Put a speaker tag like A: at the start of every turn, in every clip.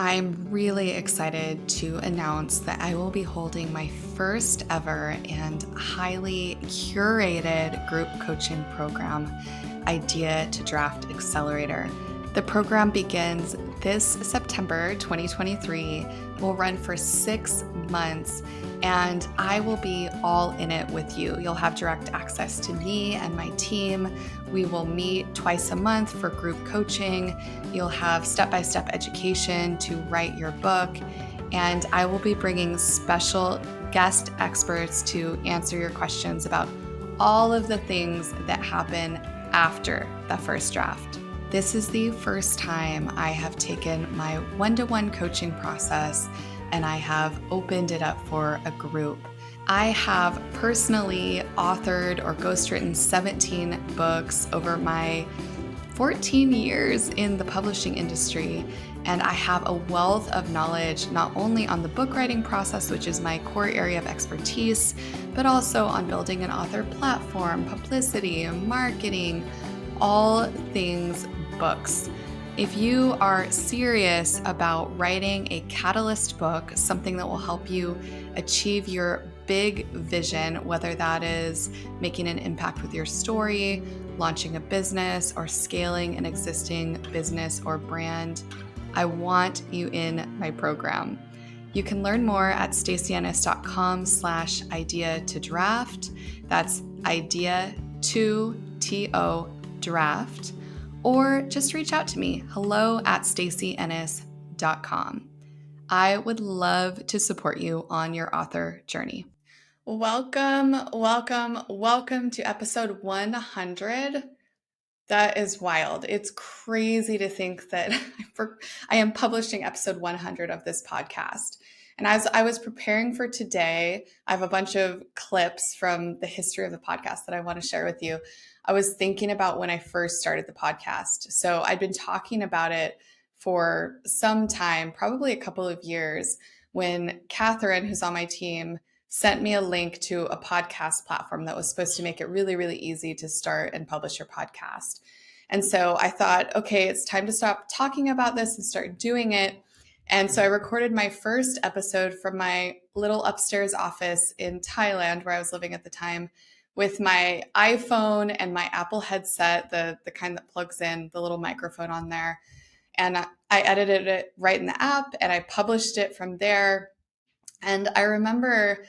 A: I'm really excited to announce that I will be holding my first ever and highly curated group coaching program, Idea to Draft Accelerator. The program begins this September 2023, will run for 6 months, and I will be all in it with you. You'll have direct access to me and my team. We will meet twice a month for group coaching. You'll have step-by-step education to write your book, and I will be bringing special guest experts to answer your questions about all of the things that happen after the first draft. This is the first time I have taken my one-to-one coaching process and I have opened it up for a group. I have personally authored or ghostwritten 17 books over my 14 years in the publishing industry, and I have a wealth of knowledge not only on the book writing process, which is my core area of expertise, but also on building an author platform, publicity, marketing, all things books. If you are serious about writing a catalyst book, something that will help you achieve your big vision, whether that is making an impact with your story, launching a business, or scaling an existing business or brand, I want you in my program. You can learn more at stacyennis.com/idea to draft. That's idea to TO draft. Or just reach out to me, hello@stacyennis.com. I would love to support you on your author journey. Welcome to episode 100. That is wild. It's crazy to think that I am publishing episode 100 of this podcast. And as I was preparing for today, I have a bunch of clips from the history of the podcast that I want to share with you. I was thinking about when I first started the podcast. So I'd been talking about it for some time, probably a couple of years, when Catherine, who's on my team, sent me a link to a podcast platform that was supposed to make it really, really easy to start and publish your podcast. And so I thought, okay, it's time to stop talking about this and start doing it. And so I recorded my first episode from my little upstairs office in Thailand, where I was living at the time, with my iPhone and my Apple headset, the kind that plugs in, the little microphone on there. And I edited it right in the app and I published it from there. And I remember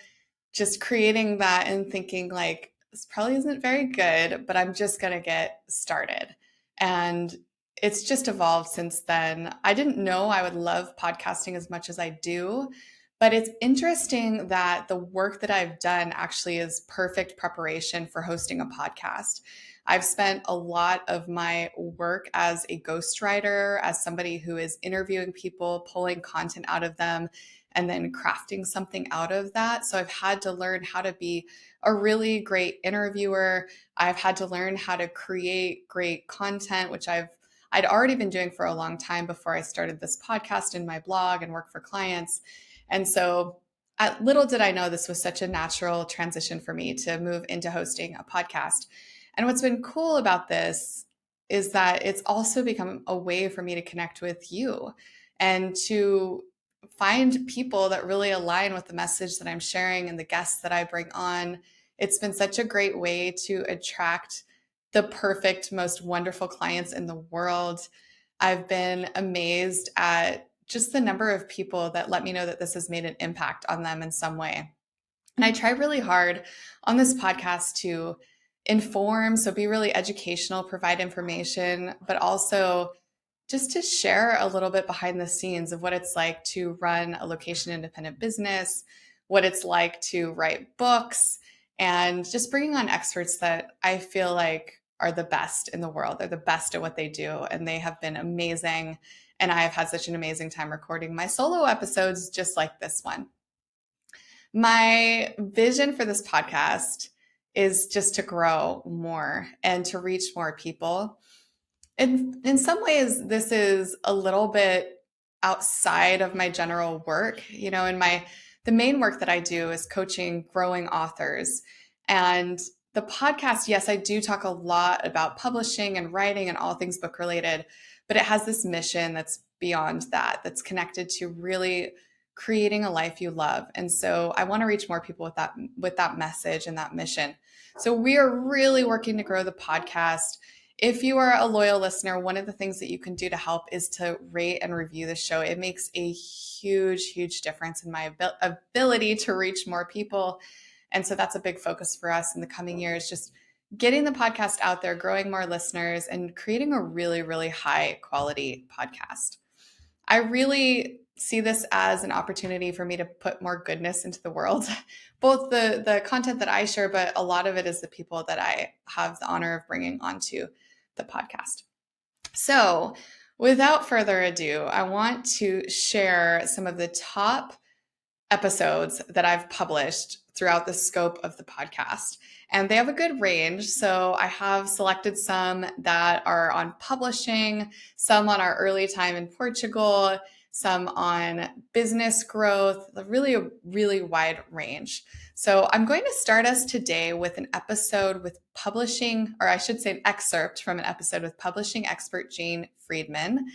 A: just creating that and thinking like, this probably isn't very good, but I'm just going to get started. And it's just evolved since then. I didn't know I would love podcasting as much as I do, but it's interesting that the work that I've done actually is perfect preparation for hosting a podcast. I've spent a lot of my work as a ghostwriter, as somebody who is interviewing people, pulling content out of them, and then crafting something out of that. So I've had to learn how to be a really great interviewer. I've had to learn how to create great content, which I'd already been doing for a long time before I started this podcast and my blog and work for clients. And so little did I know this was such a natural transition for me to move into hosting a podcast. And what's been cool about this is that it's also become a way for me to connect with you and to find people that really align with the message that I'm sharing and the guests that I bring on. It's been such a great way to attract the perfect, most wonderful clients in the world. I've been amazed at just the number of people that let me know that this has made an impact on them in some way. And I try really hard on this podcast to inform, so be really educational, provide information, but also just to share a little bit behind the scenes of what it's like to run a location independent business, what it's like to write books, and just bringing on experts that I feel like are the best in the world. They're the best at what they do, and they have been amazing. And I have had such an amazing time recording my solo episodes just like this one. My vision for this podcast is just to grow more and to reach more people. In some ways, this is a little bit outside of my general work. You know, the main work that I do is coaching growing authors. And the podcast, yes, I do talk a lot about publishing and writing and all things book related, but it has this mission that's beyond that, that's connected to really creating a life you love. And so I want to reach more people with that message and that mission. So we are really working to grow the podcast. If you are a loyal listener, one of the things that you can do to help is to rate and review the show. It makes a huge difference in my ability to reach more people. And so that's a big focus for us in the coming years, just getting the podcast out there, growing more listeners, and creating a really high quality podcast. I really see this as an opportunity for me to put more goodness into the world, both the content that I share, but a lot of it is the people that I have the honor of bringing onto the podcast. So without further ado, I want to share some of the top episodes that I've published throughout the scope of the podcast. And they have a good range. So I have selected some that are on publishing, some on our early time in Portugal, some on business growth, a really wide range. So I'm going to start us today with an episode with publishing, or I should say an excerpt from an episode with publishing expert Jane Friedman.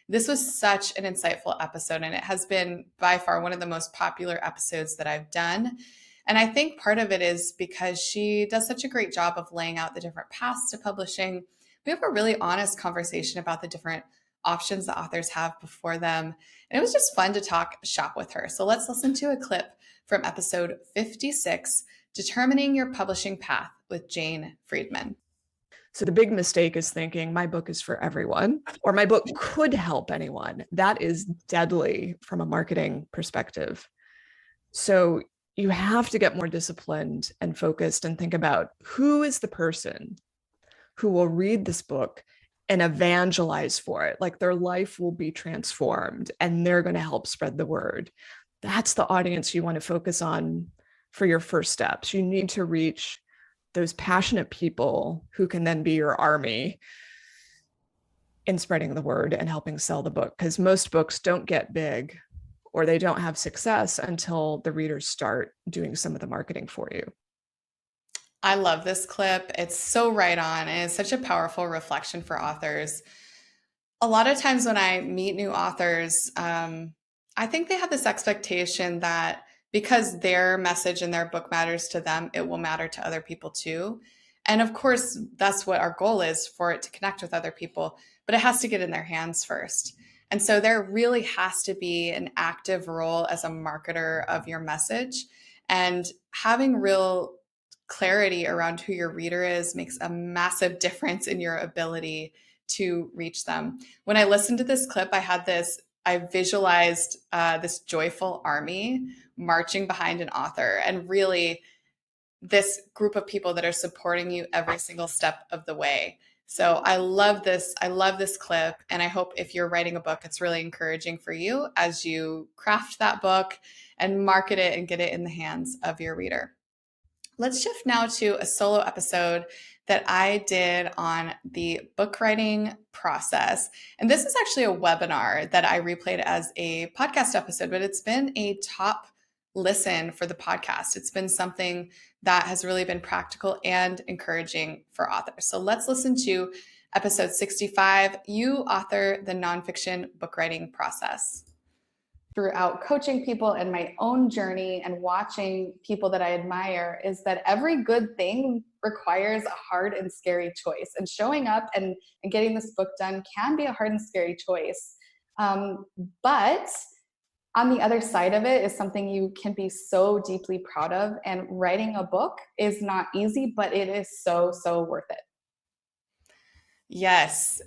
A: This was such an insightful episode, and it has been by far one of the most popular episodes that I've done. And I think part of it is because she does such a great job of laying out the different paths to publishing. We have a really honest conversation about the different options the authors have before them. And it was just fun to talk shop with her. So let's listen to a clip from episode 56, Determining Your Publishing Path with Jane Friedman.
B: So the big mistake is thinking my book is for everyone, or my book could help anyone. That is deadly from a marketing perspective. So you have to get more disciplined and focused and think about who is the person who will read this book and evangelize for it. Like their life will be transformed and they're going to help spread the word. That's the audience you want to focus on for your first steps. You need to reach those passionate people who can then be your army in spreading the word and helping sell the book. Because most books don't get big or they don't have success until the readers start doing some of the marketing for you.
A: I love this clip. It's so right on, and it's such a powerful reflection for authors. A lot of times when I meet new authors, I think they have this expectation that because their message and their book matters to them, it will matter to other people too. And of course, that's what our goal is, for it to connect with other people, but it has to get in their hands first. And so there really has to be an active role as a marketer of your message, and having real clarity around who your reader is makes a massive difference in your ability to reach them. When I listened to this clip, I visualized this joyful army marching behind an author, and really this group of people that are supporting you every single step of the way. So I love this. I love this clip. And I hope if you're writing a book, it's really encouraging for you as you craft that book and market it and get it in the hands of your reader. Let's shift now to a solo episode that I did on the book writing process. And this is actually a webinar that I replayed as a podcast episode, but it's been a top listen for the podcast. It's been something that has really been practical and encouraging for authors. So let's listen to episode 65, You Author the Nonfiction Book Writing Process. Throughout coaching people and my own journey and watching people that I admire is that every good thing requires a hard and scary choice. And showing up and getting this book done can be a hard and scary choice. But on the other side of it is something you can be so deeply proud of. And writing a book is not easy, but it is so worth it. Yes.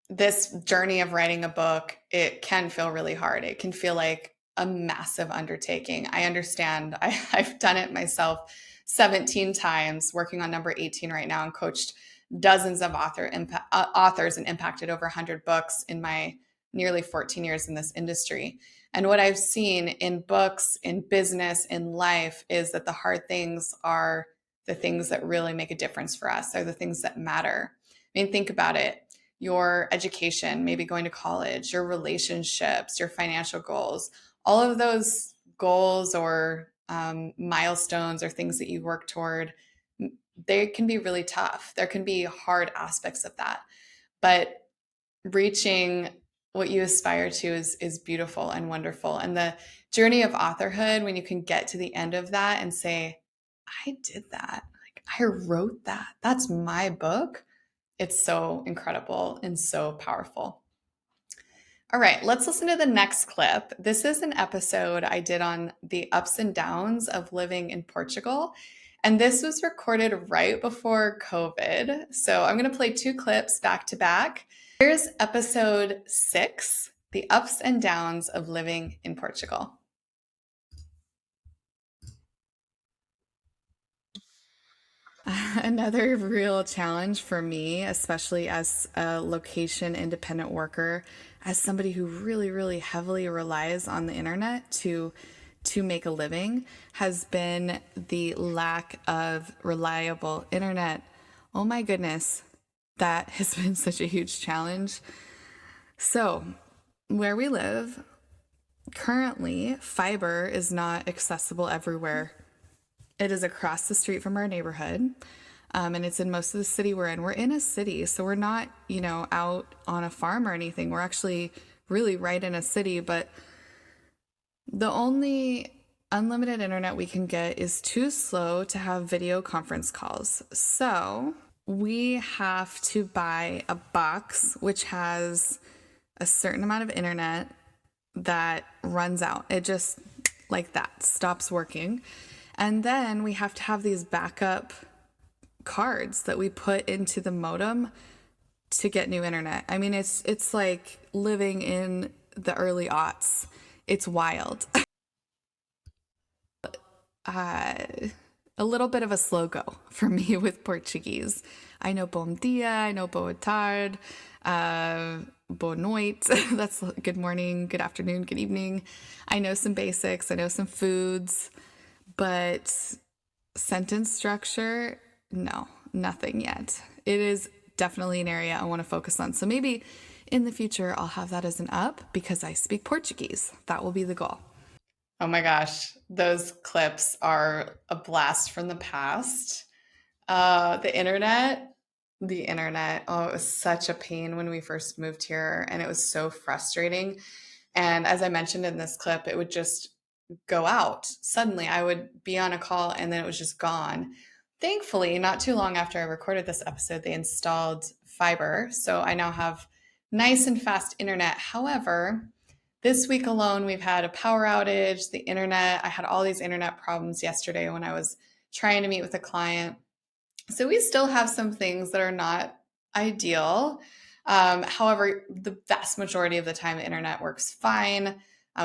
A: This journey of writing a book, it can feel really hard. It can feel like a massive undertaking. I understand. I've done it myself 17 times, working on number 18 right now, and coached dozens of authors and impacted over 100 books in my nearly 14 years in this industry. And what I've seen in books, in business, in life is that the hard things are the things that really make a difference for us. They're the things that matter. I mean, think about it. Your education, maybe going to college, your relationships, your financial goals, all of those goals or milestones or things that you work toward, they can be really tough. There can be hard aspects of that. But reaching what you aspire to is beautiful and wonderful. And the journey of authorhood, when you can get to the end of that and say, I did that. Like I wrote that. That's my book. It's so incredible and so powerful. All right, let's listen to the next clip. This is an episode I did on the ups and downs of living in Portugal. And this was recorded right before COVID. So I'm going to play two clips back to back. Here's episode 6, the ups and downs of living in Portugal. Another real challenge for me, especially as a location independent worker, as somebody who really, really heavily relies on the internet to make a living, has been the lack of reliable internet. Oh my goodness, that has been such a huge challenge. So, where we live, currently, fiber is not accessible everywhere. It is across the street from our neighborhood, and it's in most of the city we're in. We're in a city, so we're not, out on a farm or anything. We're actually really right in a city, but the only unlimited internet we can get is too slow to have video conference calls. So we have to buy a box which has a certain amount of internet that runs out. It just, like that, stops working. And then we have to have these backup cards that we put into the modem to get new internet. I mean, it's like living in the early aughts. It's wild. A little bit of a slow go for me with Portuguese. I know bom dia, I know boa tarde, boa noite. That's good morning, good afternoon, good evening. I know some basics, I know some foods, but sentence structure, no, nothing yet. It is definitely an area I want to focus on. So maybe in the future, I'll have that as an up because I speak Portuguese. That will be the goal. Oh my gosh, those clips are a blast from the past. The internet, oh, it was such a pain when we first moved here, and it was so frustrating. And as I mentioned in this clip, it would just go out. Suddenly, I would be on a call and then it was just gone. Thankfully, not too long after I recorded this episode, they installed fiber. So I now have nice and fast internet. However, this week alone, we've had a power outage, the internet. I had all these internet problems yesterday when I was trying to meet with a client. So we still have some things that are not ideal. However, the vast majority of the time, the internet works fine.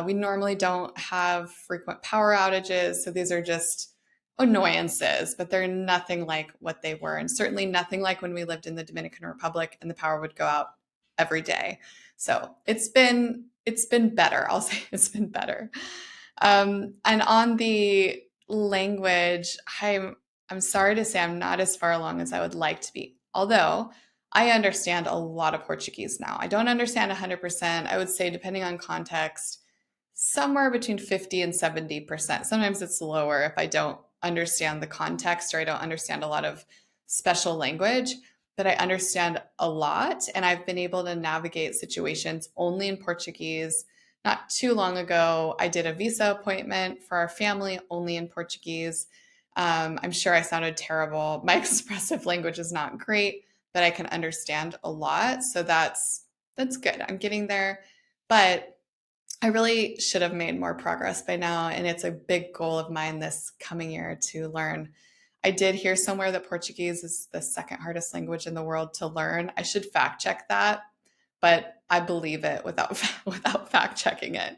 A: We normally don't have frequent power outages. So these are just annoyances, but they're nothing like what they were. And certainly nothing like when we lived in the Dominican Republic and the power would go out every day. So it's been better. I'll say it's been better. And on the language, I'm sorry to say I'm not as far along as I would like to be. Although I understand a lot of Portuguese now. I don't understand 100%. I would say, depending on context, somewhere between 50 and 70%. Sometimes it's lower if I don't understand the context or I don't understand a lot of special language, but I understand a lot. And I've been able to navigate situations only in Portuguese. Not too long ago, I did a visa appointment for our family only in Portuguese. I'm sure I sounded terrible. My expressive language is not great, but I can understand a lot. So that's good. I'm getting there. But I really should have made more progress by now. And it's a big goal of mine this coming year to learn. I did hear somewhere that Portuguese is the second hardest language in the world to learn. I should fact check that, but I believe it without fact checking it.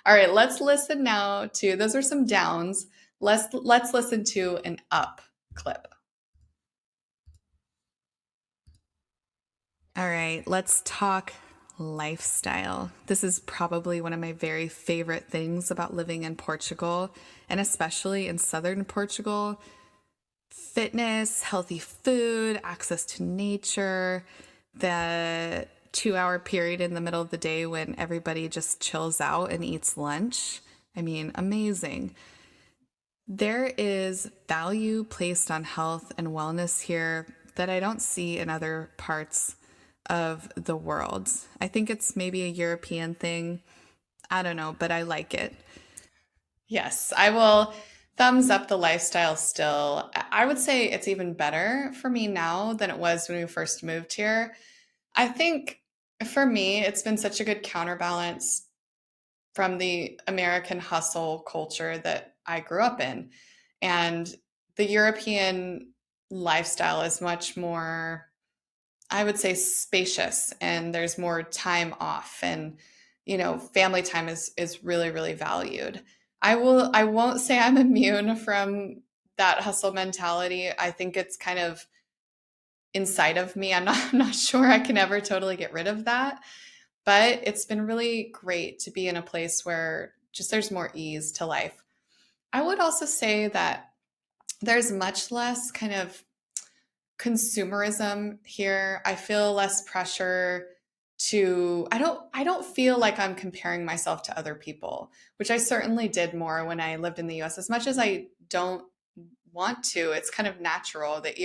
A: All right, let's listen now to, those are some downs. Let's listen to an up clip. All right, let's talk lifestyle. This is probably one of my very favorite things about living in Portugal, and especially in southern Portugal. Fitness, healthy food, access to nature, the 2-hour period in the middle of the day when everybody just chills out and eats lunch. I mean, amazing. There is value placed on health and wellness here that I don't see in other parts of the world. I think it's maybe a European thing. I don't know, but I like it. Yes, I will thumbs up the lifestyle still. I would say it's even better for me now than it was when we first moved here. I think for me, it's been such a good counterbalance from the American hustle culture that I grew up in. And the European lifestyle is much more, I would say, spacious, and there's more time off, and family time is really really valued. I won't say I'm immune from that hustle mentality. I think it's kind of inside of me. I'm not sure I can ever totally get rid of that, but it's been really great to be in a place where just there's more ease to life. I would also say that there's much less kind of consumerism here. I feel less pressure to I don't feel like I'm comparing myself to other people, which I certainly did more when I lived in the US. As much as I don't want to, it's kind of natural that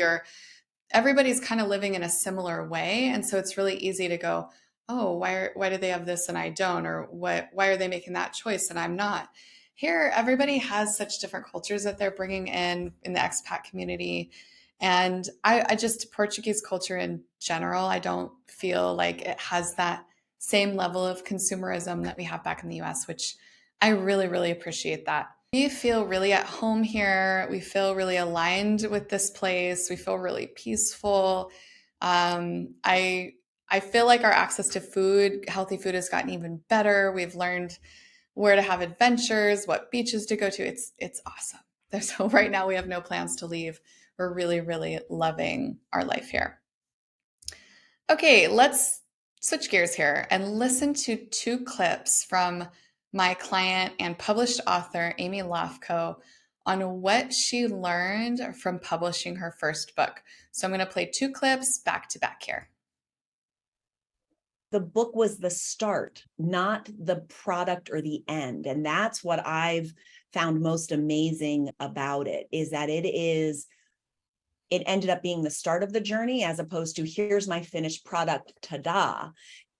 A: everybody's kind of living in a similar way, and so it's really easy to go, oh, why do they have this and I don't, or why are they making that choice and I'm not. Here everybody has such different cultures that they're bringing in the expat community, and I just Portuguese culture in general, I don't feel like it has that same level of consumerism that we have back in the US, which I really really appreciate that. We feel really at home here. We feel really aligned with this place. We feel really peaceful. I feel like our access to food, healthy food, has gotten even better. We've learned where to have adventures, what beaches to go to. It's awesome. So right now we have no plans to leave. We're really really loving our life here. Okay, let's switch gears here and listen to two clips from my client and published author, Amy Lofco, on what she learned from publishing her first book. So I'm going to play two clips back to back here.
C: The book was the start, not the product or the end. And that's what I've found most amazing about it, is that it ended up being the start of the journey, as opposed to here's my finished product, ta-da.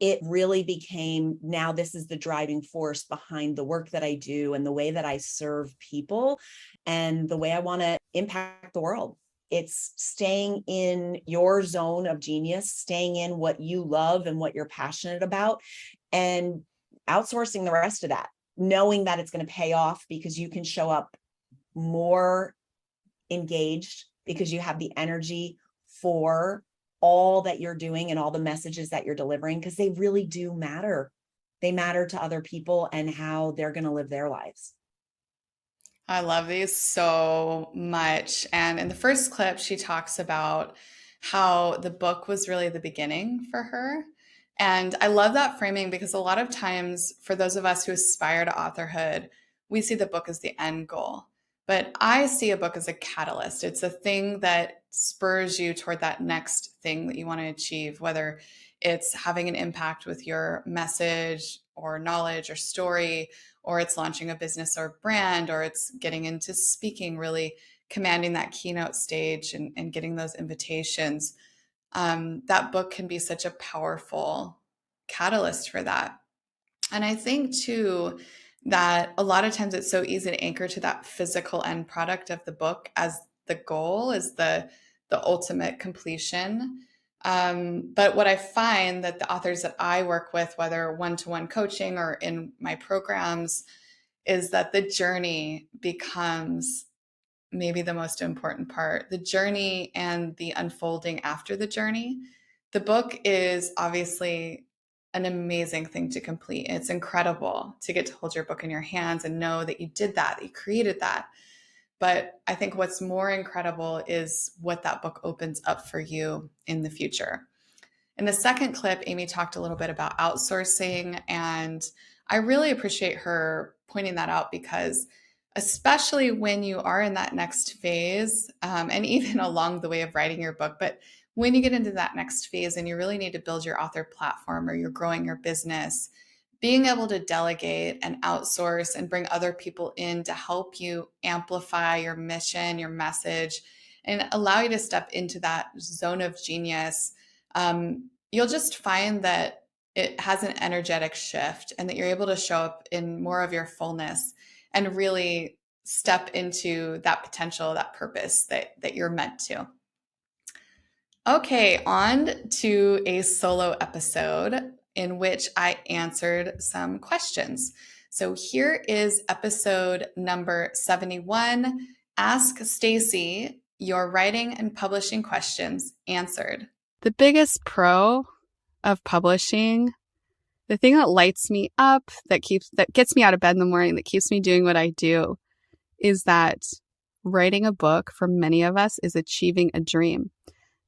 C: It really became, now this is the driving force behind the work that I do and the way that I serve people and the way I want to impact the world. It's staying in your zone of genius, staying in what you love and what you're passionate about, and outsourcing the rest of that, knowing that it's going to pay off because you can show up more engaged, because you have the energy for all that you're doing and all the messages that you're delivering, because they really do matter. They matter to other people and how they're going to live their lives.
A: I love these so much. And in the first clip, she talks about how the book was really the beginning for her. And I love that framing because a lot of times, for those of us who aspire to authorhood, we see the book as the end goal. But I see a book as a catalyst. It's a thing that spurs you toward that next thing that you want to achieve, whether it's having an impact with your message or knowledge or story, or it's launching a business or brand, or it's getting into speaking, really commanding that keynote stage and getting those invitations. That book can be such a powerful catalyst for that. And I think too that a lot of times it's so easy to anchor to that physical end product of the book as the goal, is the ultimate completion. But what I find that the authors that I work with, whether one-to-one coaching or in my programs, is that the journey becomes maybe the most important part. The journey and the unfolding after the journey. The book is obviously an amazing thing to complete. It's incredible to get to hold your book in your hands and know that you did that you created that. But I think what's more incredible is what that book opens up for you in the future. In the second clip, Amy talked a little bit about outsourcing, and I really appreciate her pointing that out because, especially when you are in that next phase, and even along the way of writing your book, but when you get into that next phase and you really need to build your author platform or you're growing your business, being able to delegate and outsource and bring other people in to help you amplify your mission, your message, and allow you to step into that zone of genius, you'll just find that it has an energetic shift and that you're able to show up in more of your fullness and really step into that potential, that purpose that you're meant to. Okay, on to a solo episode in which I answered some questions. So here is episode number 71. Ask Stacy your writing and publishing questions answered. The biggest pro of publishing, the thing that lights me up, that gets me out of bed in the morning, that keeps me doing what I do, is that writing a book for many of us is achieving a dream.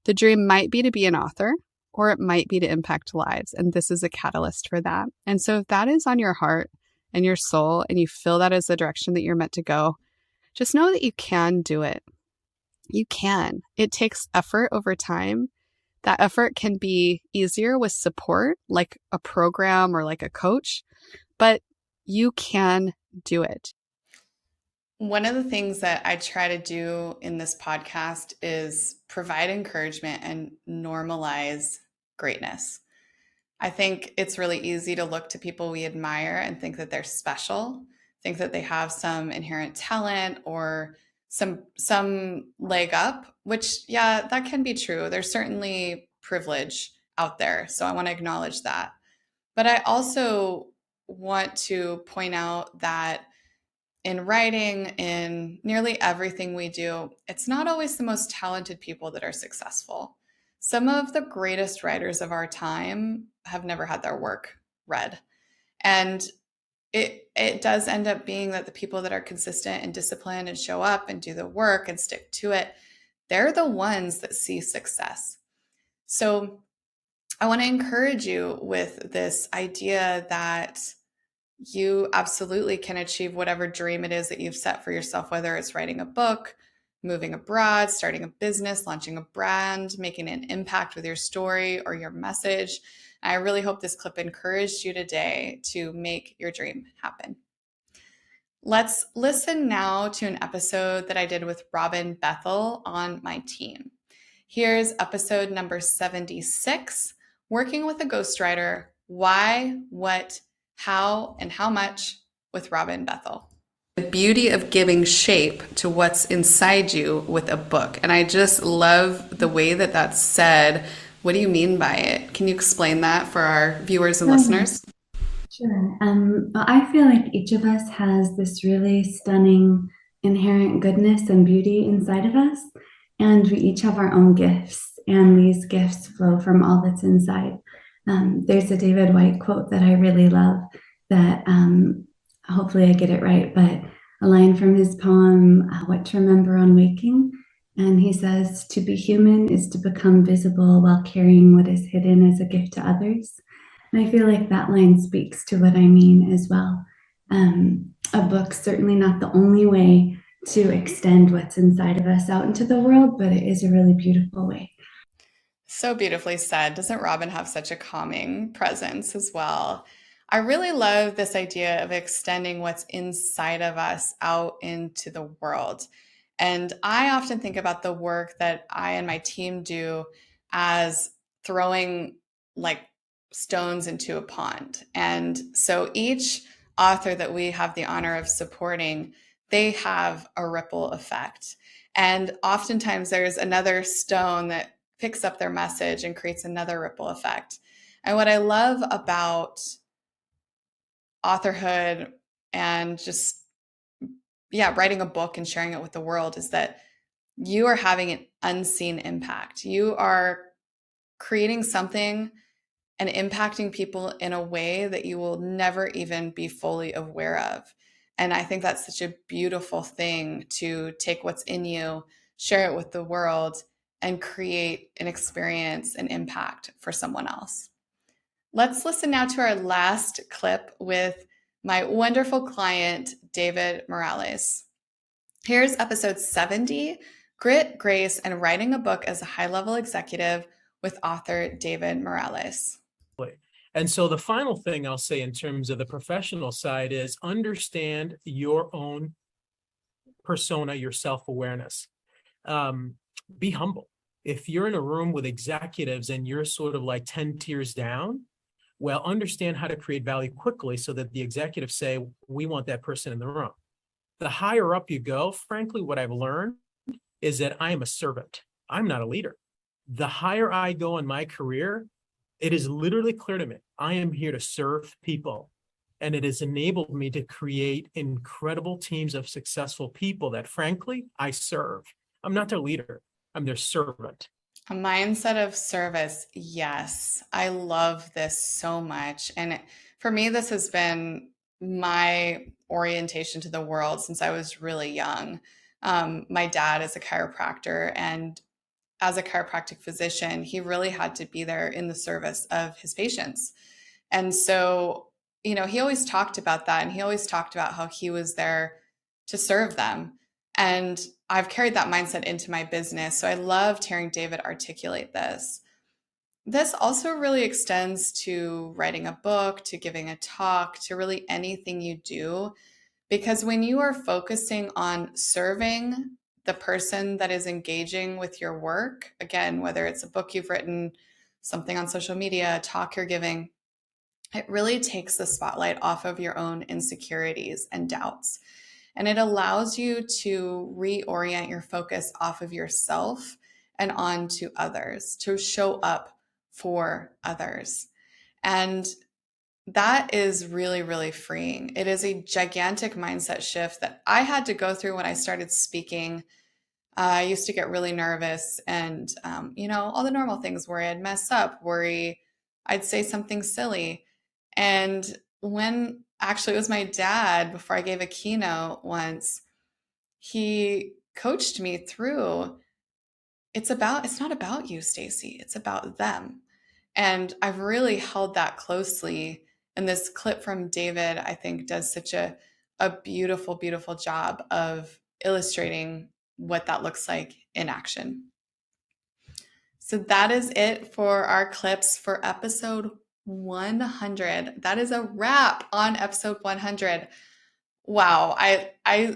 A: The dream might be to be an author, or it might be to impact lives. And this is a catalyst for that. And so if that is on your heart and your soul, and you feel that is the direction that you're meant to go, just know that you can do it. You can. It takes effort over time. That effort can be easier with support, like a program or like a coach, but you can do it. One of the things that I try to do in this podcast is provide encouragement and normalize greatness. I think it's really easy to look to people we admire and think that they're special, think that they have some inherent talent or some leg up, which, yeah, that can be true. There's certainly privilege out there, so I want to acknowledge that. But I also want to point out that in writing, in nearly everything we do, it's not always the most talented people that are successful. Some of the greatest writers of our time have never had their work read. And it does end up being that the people that are consistent and disciplined and show up and do the work and stick to it, they're the ones that see success. So I want to encourage you with this idea that you absolutely can achieve whatever dream it is that you've set for yourself, whether it's writing a book, moving abroad, starting a business, launching a brand, making an impact with your story or your message. I really hope this clip encouraged you today to make your dream happen. Let's listen now to an episode that I did with Robin Bethel on my team. Here's episode number 76, Working with a Ghostwriter, Why, What, How, and How Much with Robin Bethel. The beauty of giving shape to what's inside you with a book. And I just love the way that that's said. What do you mean by it? Can you explain that for our viewers and listeners?
D: Sure. Well, I feel like each of us has this really stunning inherent goodness and beauty inside of us, and we each have our own gifts, and these gifts flow from all that's inside. There's a David Whyte quote that I really love that hopefully I get it right, but a line from his poem, What to Remember on Waking. And he says, "To be human is to become visible while carrying what is hidden as a gift to others." And I feel like that line speaks to what I mean as well. A book's certainly not the only way to extend what's inside of us out into the world, but it is a really beautiful way.
A: So beautifully said. Doesn't Robin have such a calming presence as well? I really love this idea of extending what's inside of us out into the world. And I often think about the work that I and my team do as throwing like stones into a pond. And so each author that we have the honor of supporting, they have a ripple effect. And oftentimes there's another stone that picks up their message and creates another ripple effect. And what I love about authorhood and just, writing a book and sharing it with the world is that you are having an unseen impact. You are creating something and impacting people in a way that you will never even be fully aware of. And I think that's such a beautiful thing, to take what's in you, share it with the world, and create an experience and impact for someone else. Let's listen now to our last clip with my wonderful client, David Morales. Here's episode 70, Grit, Grace, and Writing a Book as a High-Level Executive with author David Morales.
E: And so the final thing I'll say in terms of the professional side is understand your own persona, your self-awareness. Be humble. If you're in a room with executives and you're sort of like 10 tiers down, well, understand how to create value quickly so that the executives say, we want that person in the room. The higher up you go, frankly, what I've learned is that I am a servant. I'm not a leader. The higher I go in my career, it is literally clear to me, I am here to serve people. And it has enabled me to create incredible teams of successful people that, frankly, I serve. I'm not their leader. I'm their servant.
A: A mindset of service. Yes. I love this so much. And for me, this has been my orientation to the world since I was really young. My dad is a chiropractor, and as a chiropractic physician, he really had to be there in the service of his patients. And so, he always talked about that. And he always talked about how he was there to serve them. And I've carried that mindset into my business. So I loved hearing David articulate this. This also really extends to writing a book, to giving a talk, to really anything you do. Because when you are focusing on serving the person that is engaging with your work, again, whether it's a book you've written, something on social media, a talk you're giving, it really takes the spotlight off of your own insecurities and doubts. And it allows you to reorient your focus off of yourself and onto others, to show up for others. And that is really, really freeing. It is a gigantic mindset shift that I had to go through when I started speaking. I used to get really nervous and, all the normal things, worry I'd mess up, worry I'd say something silly. And when actually it was my dad, before I gave a keynote once, he coached me through it's not about you, Stacy. It's about them. And I've really held that closely. And this clip from David, I think, does such a beautiful, beautiful job of illustrating what that looks like in action. So that is it for our clips for episode 100. That is a wrap on episode 100. Wow. I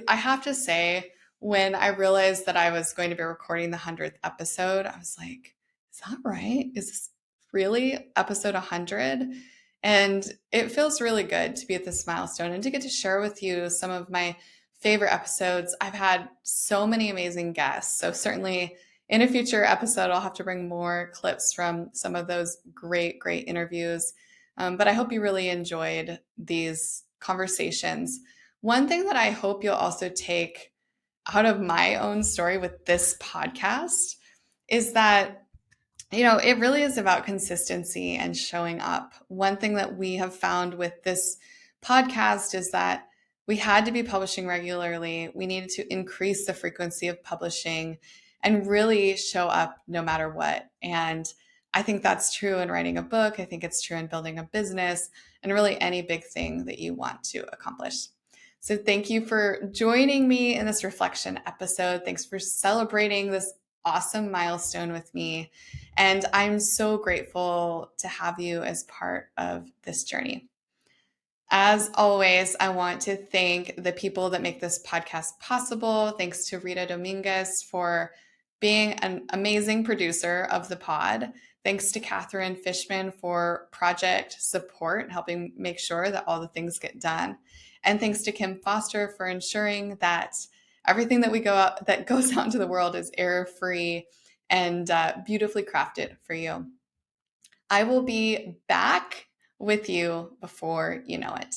A: have to say, when I realized that I was going to be recording the 100th episode, I was like, is that right? Is this really episode 100? And it feels really good to be at this milestone and to get to share with you some of my favorite episodes. I've had so many amazing guests. So certainly in a future episode, I'll have to bring more clips from some of those great, great interviews. But I hope you really enjoyed these conversations. One thing that I hope you'll also take out of my own story with this podcast is that, it really is about consistency and showing up. One thing that we have found with this podcast is that we had to be publishing regularly. We needed to increase the frequency of publishing and really show up no matter what. And I think that's true in writing a book. I think it's true in building a business and really any big thing that you want to accomplish. So thank you for joining me in this reflection episode. Thanks for celebrating this awesome milestone with me. And I'm so grateful to have you as part of this journey. As always, I want to thank the people that make this podcast possible. Thanks to Rita Dominguez for being an amazing producer of the pod. Thanks to Catherine Fishman for project support, helping make sure that all the things get done. And thanks to Kim Foster for ensuring that everything that goes out into the world is error-free and beautifully crafted for you. I will be back with you before you know it.